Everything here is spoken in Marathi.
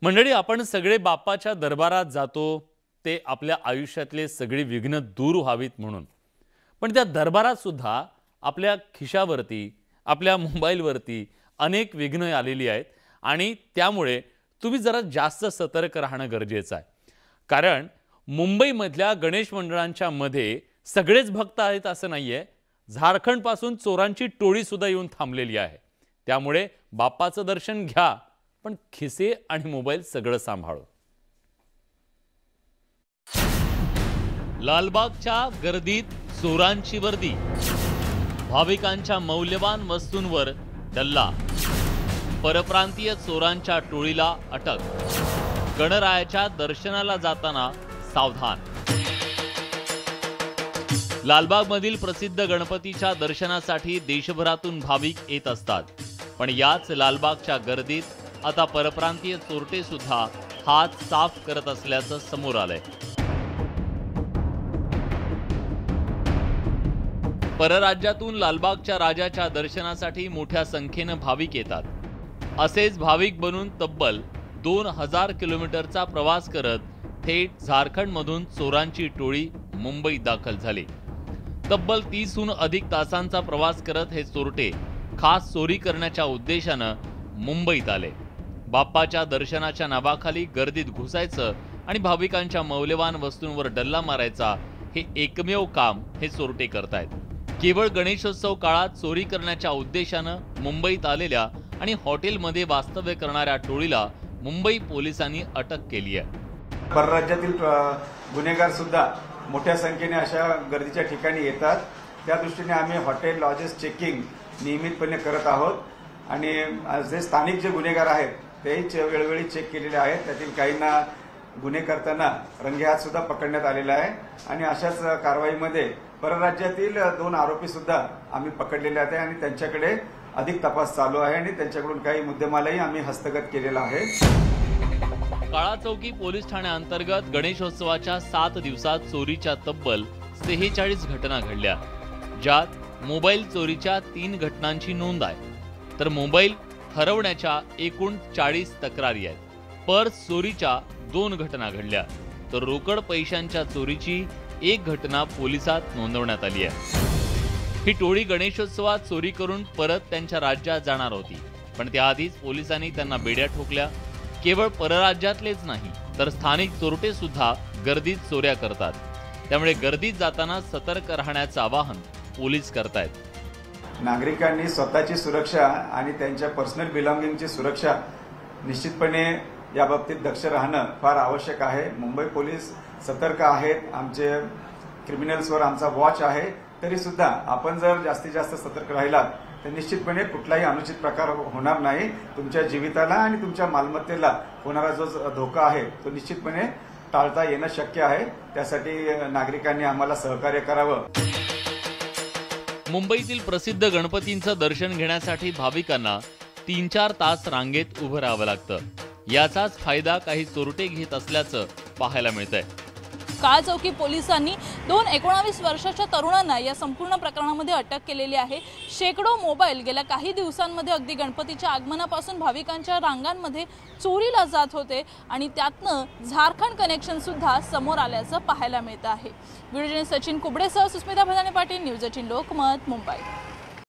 मंडळी, आपण सगळे बाप्पाच्या दरबारात जातो ते आपल्या आयुष्यातले सगळे विघ्न दूर व्हावीत म्हणून। पण त्या दरबारात सुद्धा आपल्या खिशावरती, आपल्या मोबाईलवरती अनेक विघ्न आलेली आहेत आणि त्यामुळे तुम्ही जरा जास्त सतर्क राहणं गरजेचं आहे। कारण मुंबईमधल्या गणेश मंडळांच्या मध्ये सगळेच भक्त आहेत असं नाहीये। झारखंड पासून चोरांची टोळी सुद्धा येऊन थांबलेली आहे। त्यामुळे बाप्पाचं दर्शन घ्या, पण खिसे आणि मोबाईल सगळं सांभाळून। लालबागच्या गर्दीत चोरांची वर्दी, भाविकांच्या मौल्यवान वस्तूंवर डल्ला, परप्रांतीय चोरांच्या टोळीला अटक, गणरायाच्या दर्शनाला जाताना सावधान। लालबागमधील प्रसिद्ध गणपतीच्या दर्शनासाठी देशभरातून भाविक येत असतात, पण याच लालबागच्या गर्दीत आता परप्रांतीय चोरटे सुद्धा हात साफ करत असल्याचं समोर आलंय। परराज्यातून लालबागच्या राजाच्या दर्शनासाठी मोठ्या संख्येने भाविक येतात। असेच भाविक बनून तब्बल 2000 किलोमीटरचा प्रवास करत थेट झारखंडमधून चोरांची टोळी मुंबईत दाखल झाली। तब्बल 30हून अधिक तासांचा प्रवास करत हे चोरटे खास चोरी करण्याच्या उद्देशानं मुंबईत आले। बाप्पाच्या दर्शनाच्या नावाखाली गर्दीत घुसायचं आणि भाविकांच्या मौल्यवान वस्तूंवर डल्ला मारायचा हे एकमेव काम हे चोरटे करतायत। केवळ गणेशोत्सव काळात चोरी करण्याच्या उद्देशानं मुंबईत आलेल्या आणि हॉटेलमध्ये वास्तव्य करणाऱ्या टोळीला मुंबई पोलिसांनी अटक केली आहे। परराज्यातील गुन्हेगार सुद्धा मोठ्या संख्येने अशा गर्दीच्या ठिकाणी येतात। त्या दृष्टीने आम्ही हॉटेल लॉजेस चेकिंग नियमितपणे करत आहोत आणि जे स्थानिक जे गुन्हेगार आहेत तेही वेळोवेळी चेक केलेले आहेत। त्यातील काहींना गुन्हे करताना रंगेहात सुद्धा पकडण्यात आलेला आहे आणि अशाच कारवाईमध्ये परराज्यातील 2 आरोपी सुद्धा आम्ही पकडलेले आहेत आणि त्यांच्याकडे अधिक तपास चालू आहे आणि त्यांच्याकडून काही मुद्देमालही आम्ही हस्तगत केलेला आहे। काळाचौकी पोलीस ठाण्याअंतर्गत गणेशोत्सवाच्या 7 दिवसात चोरीच्या तब्बल 46 घटना घडल्या, ज्यात मोबाईल चोरीच्या 3 घटनांची नोंद आहे, तर मोबाईल हरवण्याच्या एकूण 40 तक्रारी आहेत। पर्स चोरीच्या 2 घटना घडल्या, तर रोकड पैशांच्या चोरीची 1 घटना पोलिसात नोंदवण्यात आली आहे। ही टोळी गणेशोत्सवात चोरी करून परत त्यांच्या राज्यात जाणार होती, पण त्याआधीच पोलिसांनी त्यांना बेड्या ठोकल्या। केवळ परराज्यातलेच नाही तर स्थानिक चोरटे सुद्धा गर्दीत चोऱ्या करतात, त्यामुळे गर्दीत जाताना सतर्क राहण्याचं आवाहन पोलीस करतायत। नागरिकांनी स्वतःची सुरक्षा आणि त्यांच्या पर्सनल बिलॉंगिंगची सुरक्षा निश्चितपणे या बाबतीत दक्ष राहणं फार आवश्यक आहे। मुंबई पोलीस सतर्क आहेत, आमचे क्रिमिनल्सवर आमचा वॉच आहे। तरी सुद्धा आपण जर जास्तीत जास्त सतर्क राहिलात तर निश्चितपणे कुठलाही अनुचित प्रकार होणार नाही। तुमच्या जीविताला आणि तुमच्या मालमत्तेला होणारा जो धोका आहे तो निश्चितपणे टाळता येणं शक्य आहे। त्यासाठी नागरिकांनी आम्हाला सहकार्य करावं। मुंबईतील प्रसिद्ध गणपतींचं दर्शन घेण्यासाठी भाविकांना 3-4 तास रांगेत उभं राहावं लागतं। याचाच फायदा काही चोरटे घेत असल्याचं पाहायला मिळतंय। काळचौकी पोलिसांनी 2 19 वर्षाच्या तरुणांना या संपूर्ण प्रकरणामध्ये अटक केलेली आहे। शेकडो मोबाईल गेल्या काही दिवसांमध्ये अगदी गणपतीच्या आगमनापासून भाविकांच्या रांगांमध्ये चोरीला जात होते आणि त्यातनं झारखंड कनेक्शन सुद्धा समोर आल्याचं पाहायला मिळतं आहे। व्हिडिओ जर्नलिस्ट सचिन कुबडेसह सुस्मिता भदाने पाटील, न्यूज 18 लोकमत, मुंबई।